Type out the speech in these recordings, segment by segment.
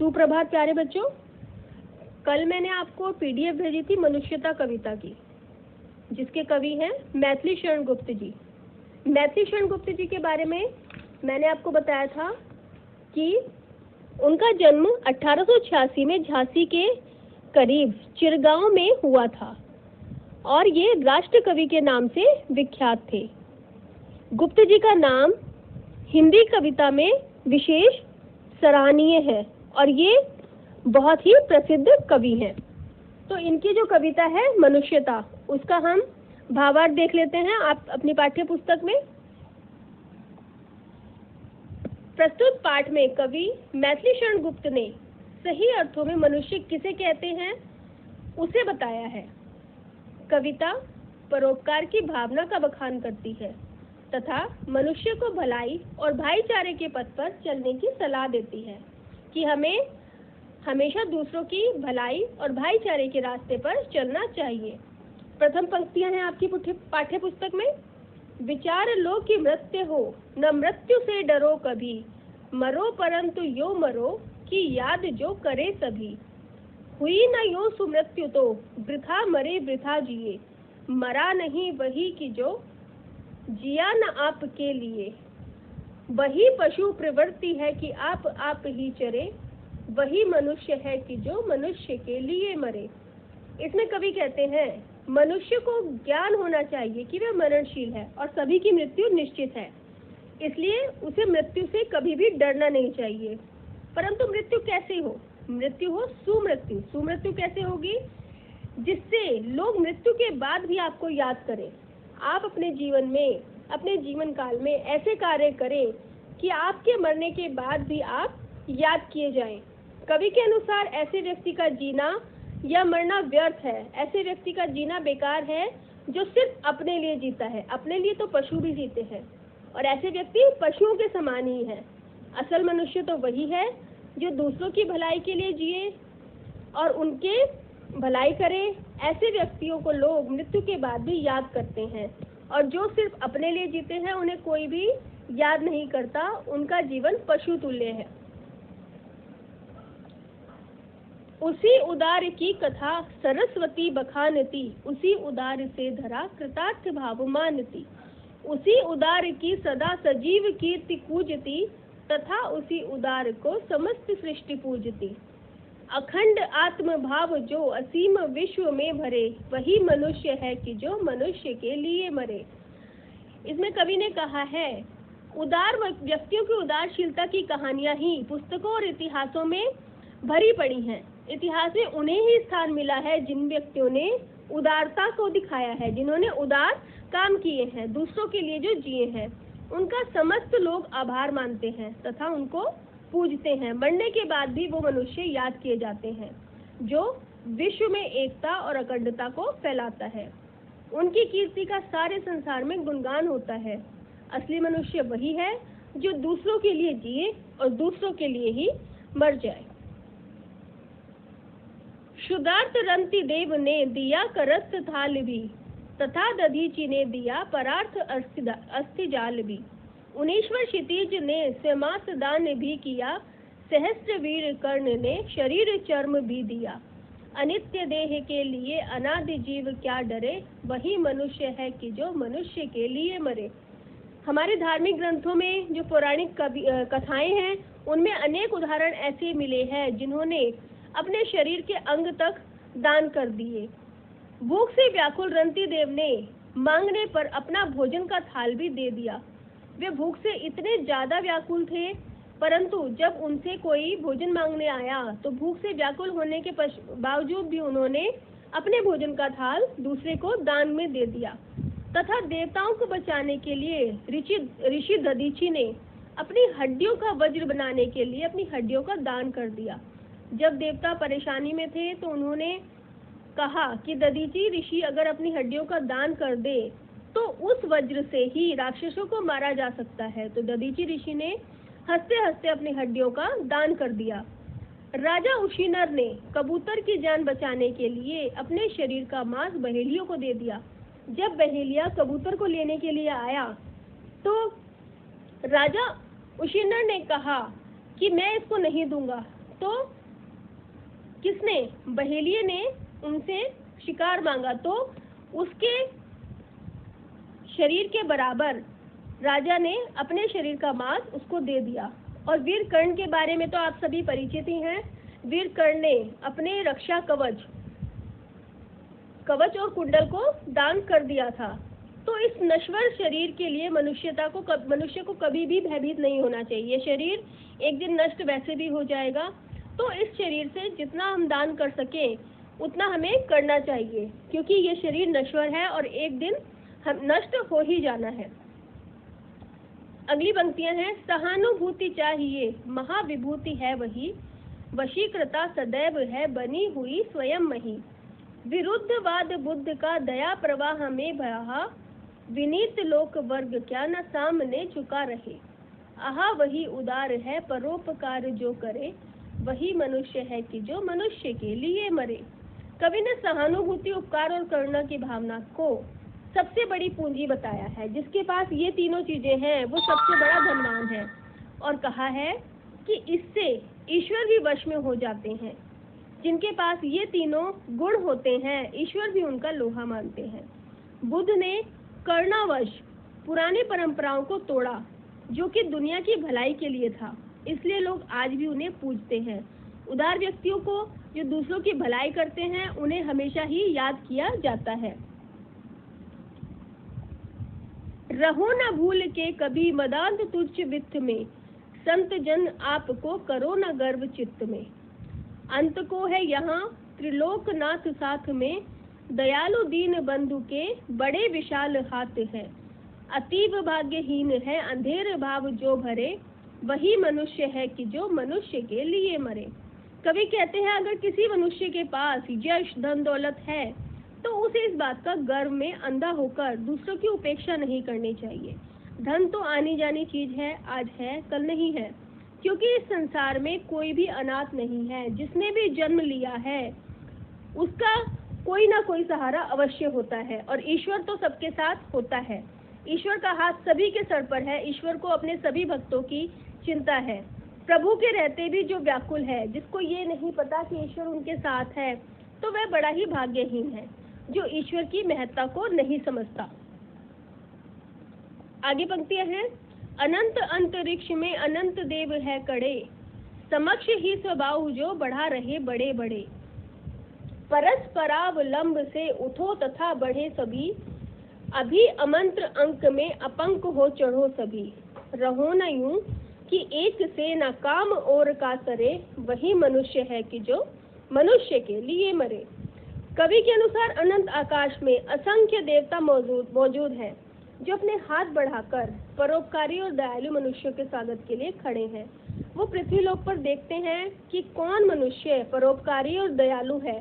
सुप्रभात प्यारे बच्चों। कल मैंने आपको पीडीएफ भेजी थी मनुष्यता कविता की, जिसके कवि हैं मैथिली शरण गुप्त जी। मैथिली शरण गुप्त जी के बारे में मैंने आपको बताया था कि उनका जन्म 1886 में झांसी के करीब चिरगांव में हुआ था और ये राष्ट्र कवि के नाम से विख्यात थे। गुप्त जी का नाम हिंदी कविता में विशेष सराहनीय है और ये बहुत ही प्रसिद्ध कवि हैं। तो इनकी जो कविता है मनुष्यता, उसका हम भावार्थ देख लेते हैं आप अपनी पाठ्य पुस्तक में। प्रस्तुत पाठ में कवि मैथिली शरण गुप्त ने सही अर्थों में मनुष्य किसे कहते हैं उसे बताया है। कविता परोपकार की भावना का बखान करती है तथा मनुष्य को भलाई और भाईचारे के पथ पर चलने की सलाह देती है कि हमें हमेशा दूसरों की भलाई और भाईचारे के रास्ते पर चलना चाहिए। प्रथम पंक्तियां हैं आपकी पाठ्य पुस्तक में। विचार लो कि मृत्यु हो, न मृत्यु से डरो कभी, मरो परंतु यो मरो कि याद जो करे सभी। हुई न यो सुमृत्यु तो वृथा मरे वृथा जिए, मरा नहीं वही कि जो जिया न आपके लिए। वही पशु प्रवृत्ति है कि आप ही चरे, वही मनुष्य है कि जो मनुष्य के लिए मरे। इसमें कवि कहते हैं मनुष्य को ज्ञान होना चाहिए कि वह मरणशील है और सभी की मृत्यु निश्चित है, इसलिए उसे मृत्यु से कभी भी डरना नहीं चाहिए। परंतु मृत्यु कैसे हो? मृत्यु हो सुमृत्यु। सुमृत्यु कैसे होगी? जिससे लोग मृत्यु के बाद भी आपको याद करें। आप अपने जीवन में, अपने जीवन काल में ऐसे कार्य करें कि आपके मरने के बाद भी आप याद किए जाएं। कवि के अनुसार ऐसे व्यक्ति का जीना या मरना व्यर्थ है। ऐसे व्यक्ति का जीना बेकार है जो सिर्फ अपने लिए जीता है। अपने लिए तो पशु भी जीते हैं और ऐसे व्यक्ति पशुओं के समान ही है। असल मनुष्य तो वही है जो दूसरों की भलाई के लिए जिए और उनके भलाई करे। ऐसे व्यक्तियों को लोग मृत्यु के बाद भी याद करते हैं और जो सिर्फ अपने लिए जीते हैं उन्हें कोई भी याद नहीं करता। उनका जीवन पशु तुल्य है। उसी उदार की कथा सरस्वती बखानती, उसी उदार से धरा कृतार्थ भाव मानती। उसी उदार की सदा सजीव कीर्ति पूजती, तथा उसी उदार को समस्त सृष्टि पूजती। अखंड आत्म भाव जो असीम विश्व में भरे, वही मनुष्य है कि जो मनुष्य के लिए मरे। इसमें कवि ने कहा है उदार व्यक्तियों की उदारशीलता की कहानियां ही पुस्तकों और इतिहासों में भरी पड़ी हैं। इतिहास में उन्हें ही स्थान मिला है जिन व्यक्तियों ने उदारता को दिखाया है, जिन्होंने उदार काम किए हैं, दूसरों के लिए जो जिए हैं। उनका समस्त लोग आभार मानते हैं तथा उनको पूजते हैं। मरने के बाद भी वो मनुष्य याद किए जाते हैं जो विश्व में एकता और अखंडता को फैलाता है। उनकी कीर्ति का सारे संसार में गुणगान होता है। असली मनुष्य वही है जो दूसरों के लिए जिए और दूसरों के लिए ही मर जाए। शुद्धार्थ रंति देव ने दिया करस्त थाल भी, तथा दधीचि ने दिया परार्थ अस्थि जाल भी। उनीश्वर क्षितिज ने स्वमास दान भी किया, सहस्त्र वीर कर्ण ने शरीर चर्म भी दिया। अनित्य देह के लिए अनादि जीव क्या डरे, वही मनुष्य है कि जो मनुष्य के लिए मरे। हमारे धार्मिक ग्रंथों में जो पौराणिक कथाएं हैं उनमें अनेक उदाहरण ऐसे मिले हैं जिन्होंने अपने शरीर के अंग तक दान कर दिए। भूख से व्याकुल रंती देव ने मांगने पर अपना भोजन का थाल भी दे दिया। वे भूख से इतने ज्यादा व्याकुल थे, परंतु जब उनसे कोई भोजन मांगने आया तो भूख से व्याकुल होने के बावजूद भी उन्होंने अपने भोजन का थाल दूसरे को दान में दे दिया। तथा देवताओं को बचाने के लिए ऋषि दधीचि ने अपनी हड्डियों का वज्र बनाने के लिए अपनी हड्डियों का दान कर दिया। जब देवता परेशानी में थे तो उन्होंने कहा कि दधीचि ऋषि अगर अपनी हड्डियों का दान कर दे तो उस वज्र से ही राक्षसों को मारा जा सकता है। तो दधीचि ऋषि ने हंसते हंसते अपनी हड्डियों का दान कर दिया। राजा उशीनर ने कबूतर की जान बचाने के लिए अपने शरीर का मांस बहेलियों को दे दिया। जब बहेलिया कबूतर को लेने के लिए आया तो राजा उशीनर ने कहा कि मैं इसको नहीं दूंगा। तो किसने, बहेलिये ने उनसे शिकार मांगा तो उसके शरीर के बराबर राजा ने अपने शरीर का मांस उसको दे दिया। और वीर कर्ण के बारे में तो आप सभी परिचित ही हैं। वीर कर्ण ने अपने रक्षा कवच और कुंडल को दान कर दिया था। तो इस नश्वर शरीर के लिए मनुष्य को कभी भी भयभीत नहीं होना चाहिए। शरीर एक दिन नष्ट वैसे भी हो जाएगा, तो इस शरीर से जितना हम दान कर सकें उतना हमें करना चाहिए, क्योंकि ये शरीर नश्वर है और एक दिन हम नष्ट हो ही जाना है। अगली पंक्तियां हैं, सहानुभूति चाहिए महाविभूति है वही, वशीकृता सदैव है बनी हुई स्वयं मही, विरुद्धवाद बुद्ध का दया प्रवाह में बहा, विनीत लोक वर्ग क्या न सामने झुका रहे, आहा वही उदार है परोपकार जो करे, वही मनुष्य है कि जो मनुष्य के लिए मरे। कवि ने सहानुभूति, उपकार और करुणा की भावना को सबसे बड़ी पूंजी बताया है। जिसके पास ये तीनों चीजें हैं वो सबसे बड़ा धनवान है, और कहा है कि इससे ईश्वर भी वश में हो जाते हैं। जिनके पास ये तीनों गुण होते हैं ईश्वर भी उनका लोहा मानते हैं। बुद्ध ने करुणावश पुरानी परंपराओं को तोड़ा जो कि दुनिया की भलाई के लिए था, इसलिए लोग आज भी उन्हें पूजते हैं। उदार व्यक्तियों को जो दूसरों की भलाई करते हैं उन्हें हमेशा ही याद किया जाता है। रहो न भूल के कभी मदांत तुच्छ वित्त में, संत जन आपको करो न गर्व चित्त में, अंत को है यहाँ त्रिलोकनाथ साथ में, दयालु दीन बंधु के बड़े विशाल हाथ है, अतीब भाग्यहीन है अंधेर भाव जो भरे, वही मनुष्य है कि जो मनुष्य के लिए मरे। कवि कहते हैं अगर किसी मनुष्य के पास यश धन दौलत है तो उसे इस बात का गर्व में अंधा होकर दूसरों की उपेक्षा नहीं करनी चाहिए। धन तो आनी जानी चीज है, आज है कल नहीं है, क्योंकि इस संसार में कोई भी अनाथ नहीं है। जिसने भी जन्म लिया है उसका कोई ना कोई सहारा अवश्य होता है, और ईश्वर तो सबके साथ होता है। ईश्वर का हाथ सभी के सर पर है। ईश्वर को अपने सभी भक्तों की चिंता है। प्रभु के रहते भी जो व्याकुल है, जिसको ये नहीं पता कि ईश्वर उनके साथ है, तो वह बड़ा ही भाग्यहीन है जो ईश्वर की महत्ता को नहीं समझता। आगे पंक्तियां हैं, अनंत अंतरिक्ष में अनंत देव है कड़े, समक्ष ही स्वभाव जो बढ़ा रहे बड़े बड़े, परस्परावलंब से उठो तथा बढ़े सभी, अभी अमंत्र अंक में अपंक हो चढ़ो सभी, रहो न यूं कि एक से न काम और का सरे, वही मनुष्य है कि जो मनुष्य के लिए मरे। कवि के अनुसार अनंत आकाश में असंख्य देवता मौजूद हैं जो अपने हाथ बढ़ाकर परोपकारी और दयालु मनुष्यों के स्वागत के लिए खड़े हैं। वो पृथ्वी लोक पर देखते हैं कि कौन मनुष्य परोपकारी और दयालु है,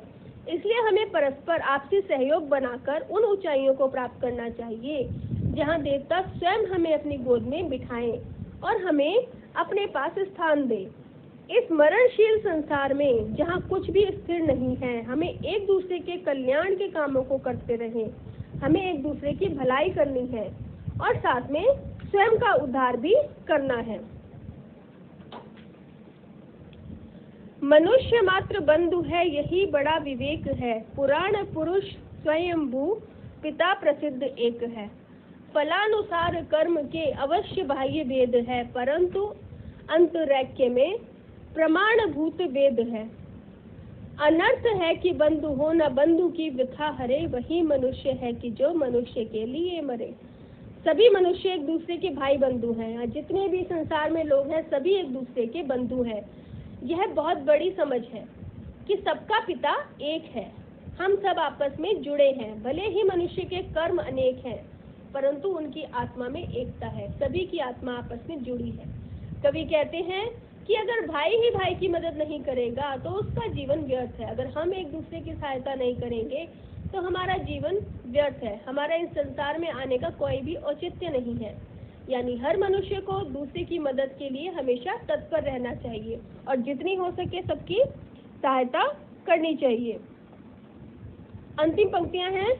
इसलिए हमें परस्पर आपसी सहयोग बनाकर उन ऊंचाइयों को प्राप्त करना चाहिए जहां देवता स्वयं हमें अपनी गोद में बिठाएं और हमें अपने पास स्थान दें। इस मरणशील संसार में जहाँ कुछ भी स्थिर नहीं है, हमें एक दूसरे के कल्याण के कामों को करते रहें। हमें एक दूसरे की भलाई करनी है और साथ में स्वयं का उद्धार भी करना है। मनुष्य मात्र बंधु है यही बड़ा विवेक है, पुराण पुरुष स्वयंभू पिता प्रसिद्ध एक है, फलानुसार कर्म के अवश्य बाह्य भेद है, परंतु अंतरैक्य में प्रमाणभूत वेद है। अनर्थ है कि बंधु हो न बंधु की वृथा हरे, वही मनुष्य है कि जो मनुष्य के लिए मरे। सभी मनुष्य एक दूसरे के भाई बंधु हैं। जितने भी संसार में लोग हैं सभी एक दूसरे के बंधु हैं। यह बहुत बड़ी समझ है कि सबका पिता एक है। हम सब आपस में जुड़े हैं। भले ही मनुष्य के कर्म अनेक हैं परंतु उनकी आत्मा में एकता है। सभी की आत्मा आपस में जुड़ी है। कवि कहते हैं कि अगर भाई ही भाई की मदद नहीं करेगा तो उसका जीवन व्यर्थ है। अगर हम एक दूसरे की सहायता नहीं करेंगे तो हमारा जीवन व्यर्थ है। हमारा इस संसार में आने का कोई भी औचित्य नहीं है। यानी हर मनुष्य को दूसरे की मदद के लिए हमेशा तत्पर रहना चाहिए और जितनी हो सके सबकी सहायता करनी चाहिए। अंतिम पंक्तियां हैं,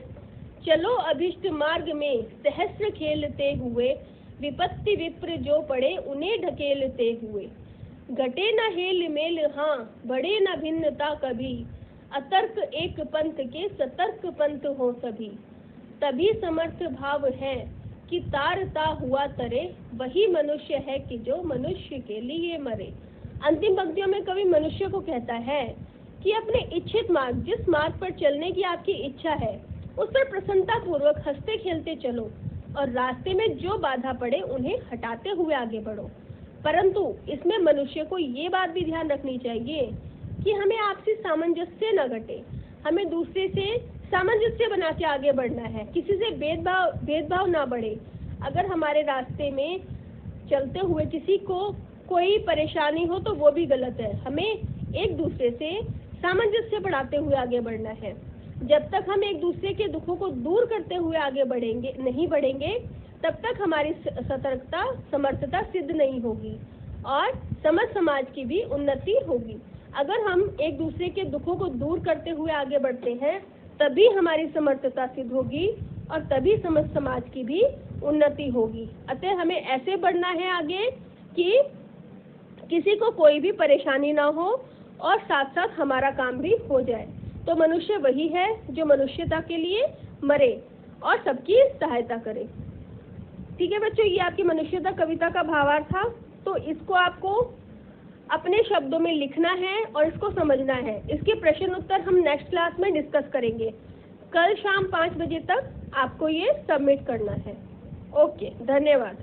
चलो अभिष्ट मार्ग में सहस्त्र खेलते हुए, विपत्ति विप्र जो पड़े उन्हें ढकेलते हुए, घटे न हेल मेल हाँ, बढ़े न भिन्नता कभी, अतर्क एक पंथ के सतर्क पंथ हो सभी। तभी समर्थ भाव है कि तारता हुआ तरे, वही मनुष्य है कि जो मनुष्य के लिए मरे। अंतिम पंक्तियों में कवि मनुष्य को कहता है कि अपने इच्छित मार्ग, जिस मार्ग पर चलने की आपकी इच्छा है, उस पर प्रसन्नता पूर्वक हंसते खेलते चलो और रास्ते में जो बाधा पड़े उन्हें हटाते हुए आगे बढ़ो। परंतु इसमें मनुष्य को ये बात भी ध्यान रखनी चाहिए कि हमें आपसी सामंजस्य न घटे, हमें दूसरे से सामंजस्य बना के आगे बढ़ना है, किसी से भेदभाव ना बढ़े। अगर हमारे रास्ते में चलते हुए किसी को कोई परेशानी हो तो वो भी गलत है। हमें एक दूसरे से सामंजस्य बढ़ाते हुए आगे बढ़ना है। जब तक हम एक दूसरे के दुखों को दूर करते हुए आगे नहीं बढ़ेंगे, तब तक हमारी सतर्कता, समर्थता सिद्ध नहीं होगी और समाज की भी उन्नति होगी। अगर हम एक दूसरे के दुखों को दूर करते हुए आगे बढ़ते हैं, तभी हमारी समर्थता सिद्ध होगी और तभी समाज की भी उन्नति होगी। अतः हमें ऐसे बढ़ना है आगे कि किसी को कोई भी परेशानी ना हो और साथ साथ हमारा काम भी हो जाए। तो मनुष्य वही है जो मनुष्यता के लिए मरे और सबकी सहायता करे। ठीक है बच्चों, ये आपकी मनुष्यता कविता का भावार्थ था। तो इसको आपको अपने शब्दों में लिखना है और इसको समझना है। इसके प्रश्न उत्तर हम नेक्स्ट क्लास में डिस्कस करेंगे। कल शाम 5 बजे तक आपको ये सबमिट करना है। ओके, धन्यवाद।